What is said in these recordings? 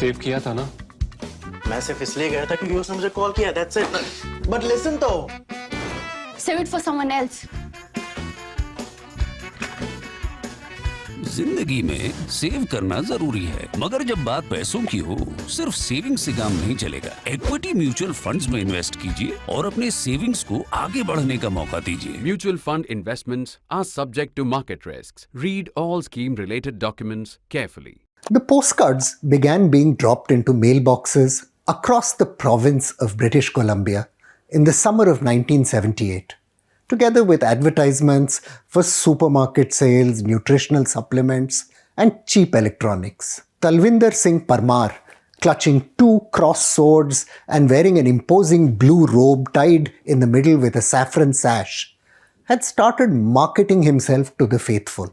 Save किया था ना? मैं सिर्फ इसलिए गया था क्योंकि उसने मुझे कॉल किया, that's it. But listen तो. Save it for someone else. जिंदगी में सेव करना जरूरी है, मगर जब बात पैसों की हो, सिर्फ सेविंग से काम नहीं चलेगा। इक्विटी म्यूचुअल फंड्स में इन्वेस्ट कीजिए और अपने सेविंग्स को आगे बढ़ने का मौका दीजिए। Mutual fund investments are subject to market risks. Read all scheme-related documents carefully. The postcards began being dropped into mailboxes across the province of British Columbia in the summer of 1978. Together with advertisements for supermarket sales, nutritional supplements, and cheap electronics. Talwinder Parmar, clutching two crossed swords and wearing an imposing blue robe tied in the middle with a saffron sash, had started marketing himself to the faithful.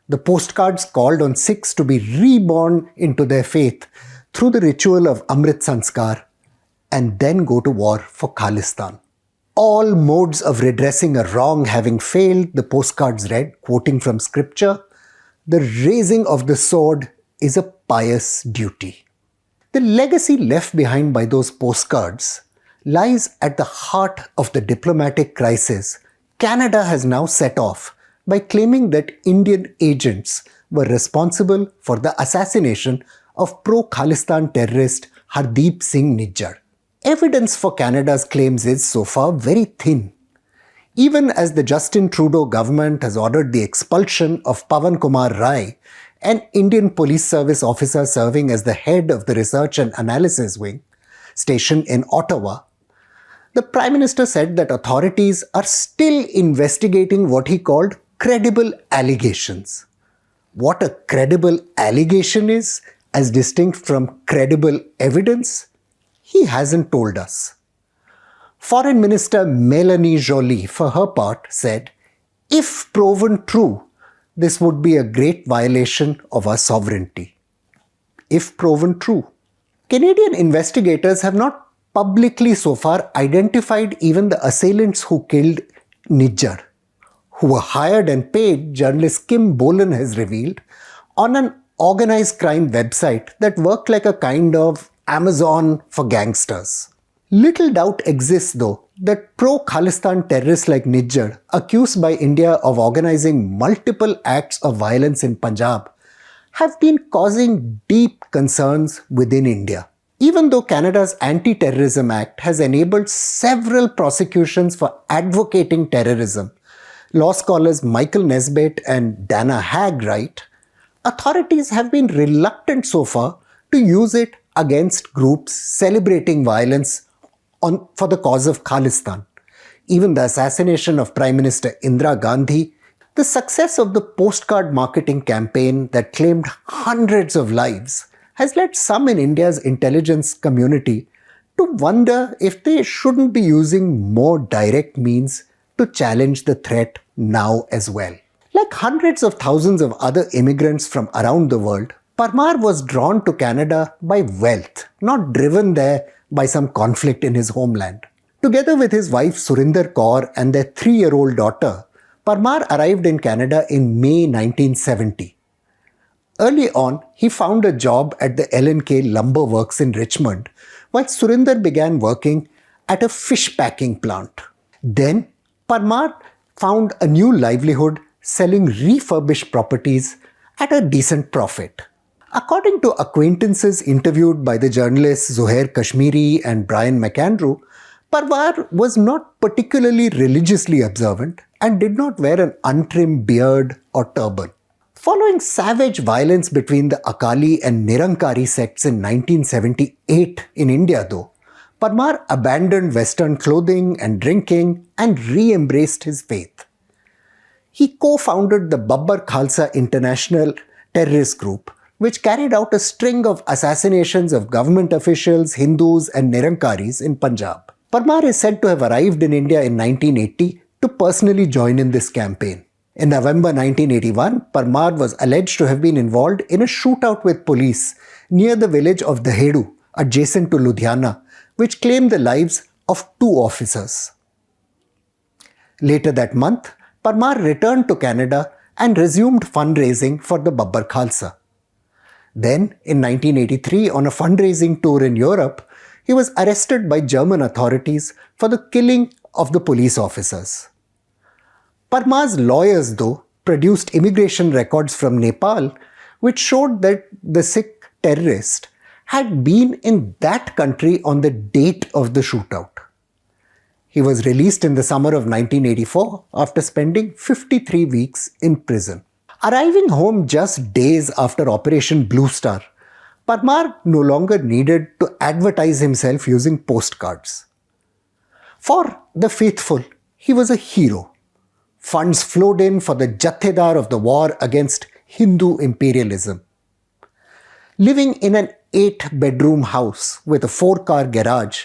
The postcards called on Sikhs to be reborn into their faith through the ritual of Amrit Sanskar and then go to war for Khalistan. All modes of redressing a wrong having failed, the postcards read, quoting from scripture, "The raising of the sword is a pious duty." The legacy left behind by those postcards lies at the heart of the diplomatic crisis Canada has now set off by claiming that Indian agents were responsible for the assassination of pro-Khalistan terrorist Hardeep Singh Nijjar. Evidence for Canada's claims is so far very thin. Even as the Justin Trudeau government has ordered the expulsion of Pawan Kumar Rai, an Indian police service officer serving as the head of the Research and Analysis Wing, stationed in Ottawa, the Prime Minister said that authorities are still investigating what he called credible allegations. What a credible allegation is, as distinct from credible evidence, he hasn't told us. Foreign Minister Melanie Joly, for her part, said, if proven true, this would be a great violation of our sovereignty. If proven true. Canadian investigators have not publicly so far identified even the assailants who killed Nijjar, who were hired and paid, journalist Kim Bolan has revealed, on an organized crime website that worked like a kind of Amazon for gangsters. Little doubt exists though that pro-Khalistan terrorists like Nijjar, accused by India of organizing multiple acts of violence in Punjab, have been causing deep concerns within India. Even though Canada's Anti-Terrorism Act has enabled several prosecutions for advocating terrorism, law scholars Michael Nesbitt and Dana Hagg write, authorities have been reluctant so far to use it against groups celebrating violence for the cause of Khalistan. Even the assassination of Prime Minister Indira Gandhi, the success of the postcard marketing campaign that claimed hundreds of lives, has led some in India's intelligence community to wonder if they shouldn't be using more direct means to challenge the threat now as well. Like hundreds of thousands of other immigrants from around the world, Parmar was drawn to Canada by wealth, not driven there by some conflict in his homeland. Together with his wife Surinder Kaur and their 3-year-old daughter, Parmar arrived in Canada in May 1970. Early on, he found a job at the L&K Lumber Works in Richmond, while Surinder began working at a fish packing plant. Then, Parmar found a new livelihood selling refurbished properties at a decent profit. According to acquaintances interviewed by the journalists Zuhair Kashmiri and Brian McAndrew, Parmar was not particularly religiously observant and did not wear an untrimmed beard or turban. Following savage violence between the Akali and Nirankari sects in 1978 in India though, Parmar abandoned Western clothing and drinking and re-embraced his faith. He co-founded the Babbar Khalsa International terrorist group, which carried out a string of assassinations of government officials, Hindus and Nirankaris in Punjab. Parmar is said to have arrived in India in 1980 to personally join in this campaign. In November 1981, Parmar was alleged to have been involved in a shootout with police near the village of Dahedu, adjacent to Ludhiana, which claimed the lives of 2 officers. Later that month, Parmar returned to Canada and resumed fundraising for the Babbar Khalsa. Then, in 1983, on a fundraising tour in Europe, he was arrested by German authorities for the killing of the police officers. Parmar's lawyers, though, produced immigration records from Nepal which showed that the Sikh terrorist had been in that country on the date of the shootout. He was released in the summer of 1984 after spending 53 weeks in prison. Arriving home just days after Operation Blue Star, Parmar no longer needed to advertise himself using postcards. For the faithful, he was a hero. Funds flowed in for the Jathedar of the war against Hindu imperialism. Living in an 8-bedroom house with a 4-car garage,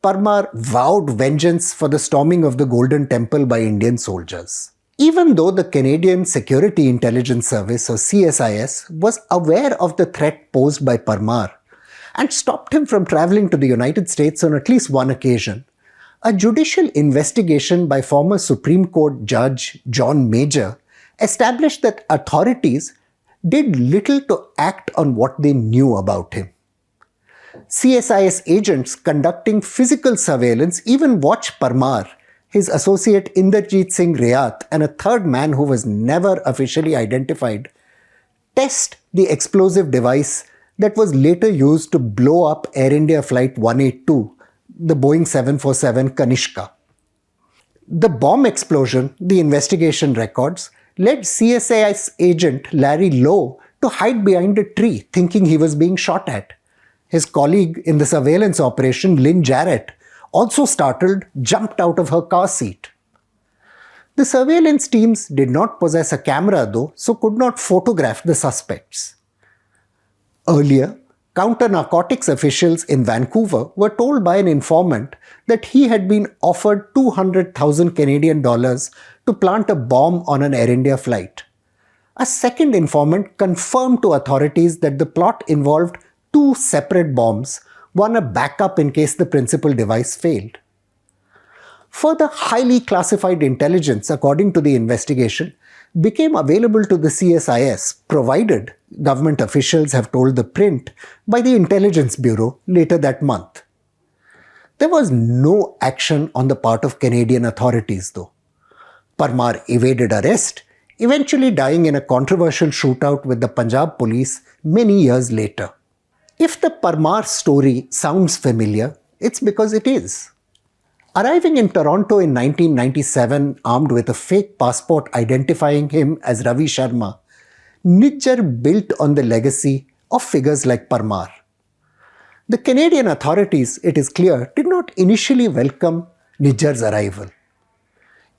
Parmar vowed vengeance for the storming of the Golden Temple by Indian soldiers. Even though the Canadian Security Intelligence Service, or CSIS, was aware of the threat posed by Parmar and stopped him from traveling to the United States on at least one occasion, a judicial investigation by former Supreme Court Judge John Major established that authorities did little to act on what they knew about him. CSIS agents conducting physical surveillance even watched Parmar, his associate Inderjeet Singh Rayat, and a third man who was never officially identified, test the explosive device that was later used to blow up Air India Flight 182, the Boeing 747 Kanishka. The bomb explosion, the investigation records, led CSIS agent Larry Lowe to hide behind a tree thinking he was being shot at. His colleague in the surveillance operation, Lynn Jarrett, also startled, jumped out of her car seat. The surveillance teams did not possess a camera though, so could not photograph the suspects. Earlier, counter-narcotics officials in Vancouver were told by an informant that he had been offered 200,000 Canadian dollars to plant a bomb on an Air India flight. A second informant confirmed to authorities that the plot involved 2 separate bombs, one a backup in case the principal device failed. Further highly classified intelligence, according to the investigation, became available to the CSIS, provided government officials have told ThePrint by the Intelligence Bureau later that month. There was no action on the part of Canadian authorities though. Parmar evaded arrest, eventually dying in a controversial shootout with the Punjab police many years later. If the Parmar story sounds familiar, it's because it is. Arriving in Toronto in 1997 armed with a fake passport identifying him as Ravi Sharma, Nijjar built on the legacy of figures like Parmar. The Canadian authorities, it is clear, did not initially welcome Nijjar's arrival.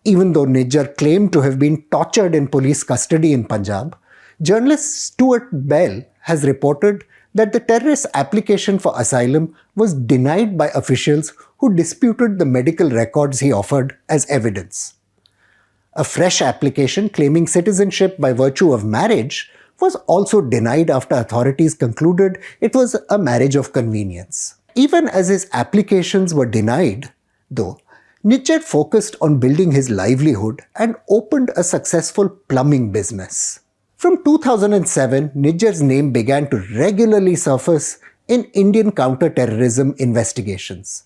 Even though Nijjar claimed to have been tortured in police custody in Punjab, journalist Stuart Bell has reported that the terrorist's application for asylum was denied by officials who disputed the medical records he offered as evidence. A fresh application claiming citizenship by virtue of marriage was also denied after authorities concluded it was a marriage of convenience. Even as his applications were denied, though, Nijjar focused on building his livelihood and opened a successful plumbing business. From 2007, Nijjar's name began to regularly surface in Indian counter-terrorism investigations.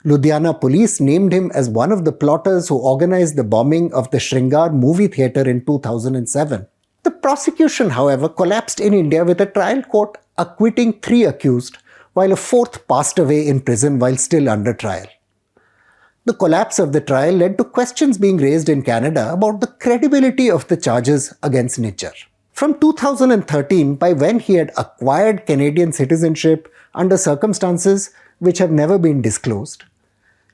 Ludhiana police named him as one of the plotters who organized the bombing of the Shringar movie theatre in 2007. The prosecution, however, collapsed in India with a trial court acquitting 3 accused, while a 4th passed away in prison while still under trial. The collapse of the trial led to questions being raised in Canada about the credibility of the charges against Nijjar. From 2013, by when he had acquired Canadian citizenship under circumstances which have never been disclosed,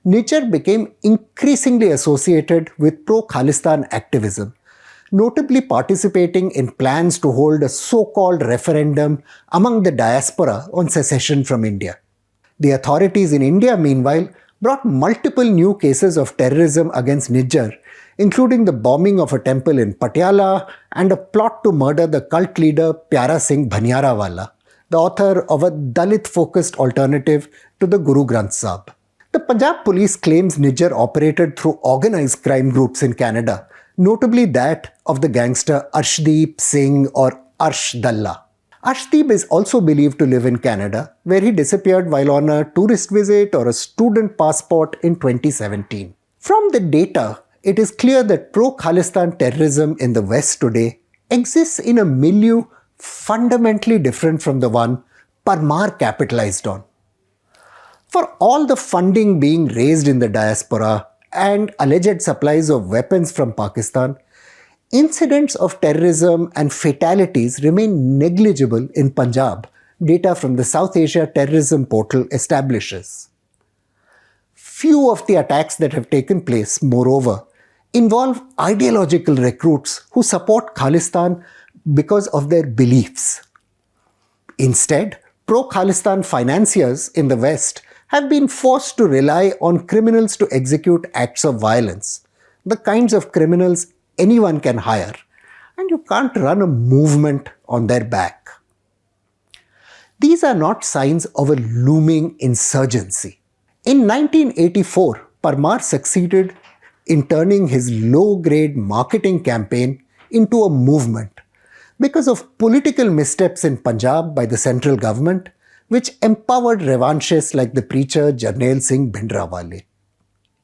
Nijjar became increasingly associated with pro-Khalistan activism, notably participating in plans to hold a so-called referendum among the diaspora on secession from India. The authorities in India, meanwhile, brought multiple new cases of terrorism against Nijjar, including the bombing of a temple in Patiala and a plot to murder the cult leader Pyara Singh Bhanyarawala, the author of a Dalit-focused alternative to the Guru Granth Sahib. The Punjab police claims Nijjar operated through organized crime groups in Canada, notably that of the gangster Arshdeep Singh or Arsh Dalla. Arshdeep is also believed to live in Canada, where he disappeared while on a tourist visit or a student passport in 2017. From the data, it is clear that pro-Khalistan terrorism in the West today exists in a milieu fundamentally different from the one Parmar capitalized on. For all the funding being raised in the diaspora and alleged supplies of weapons from Pakistan, incidents of terrorism and fatalities remain negligible in Punjab, data from the South Asia Terrorism Portal establishes. Few of the attacks that have taken place, moreover, involve ideological recruits who support Khalistan because of their beliefs. Instead, pro-Khalistan financiers in the West have been forced to rely on criminals to execute acts of violence, the kinds of criminals anyone can hire, and you can't run a movement on their back. These are not signs of a looming insurgency. In 1984, Parmar succeeded in turning his low-grade marketing campaign into a movement because of political missteps in Punjab by the central government, which empowered revanchists like the preacher Jarnail Singh Bhindranwale.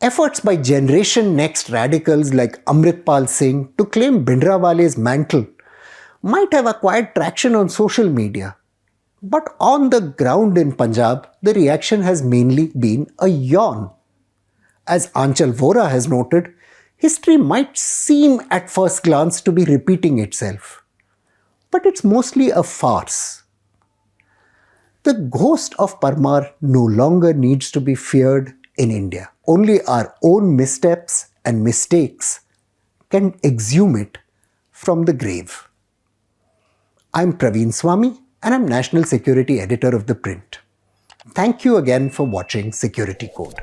Efforts by Generation Next radicals like Amritpal Singh to claim Bhindranwale's mantle might have acquired traction on social media. But on the ground in Punjab, the reaction has mainly been a yawn. As Aanchal Vora has noted, history might seem at first glance to be repeating itself. But it's mostly a farce. The ghost of Parmar no longer needs to be feared in India. Only our own missteps and mistakes can exhume it from the grave. I'm Praveen Swami and I'm National Security Editor of ThePrint. Thank you again for watching Security Code.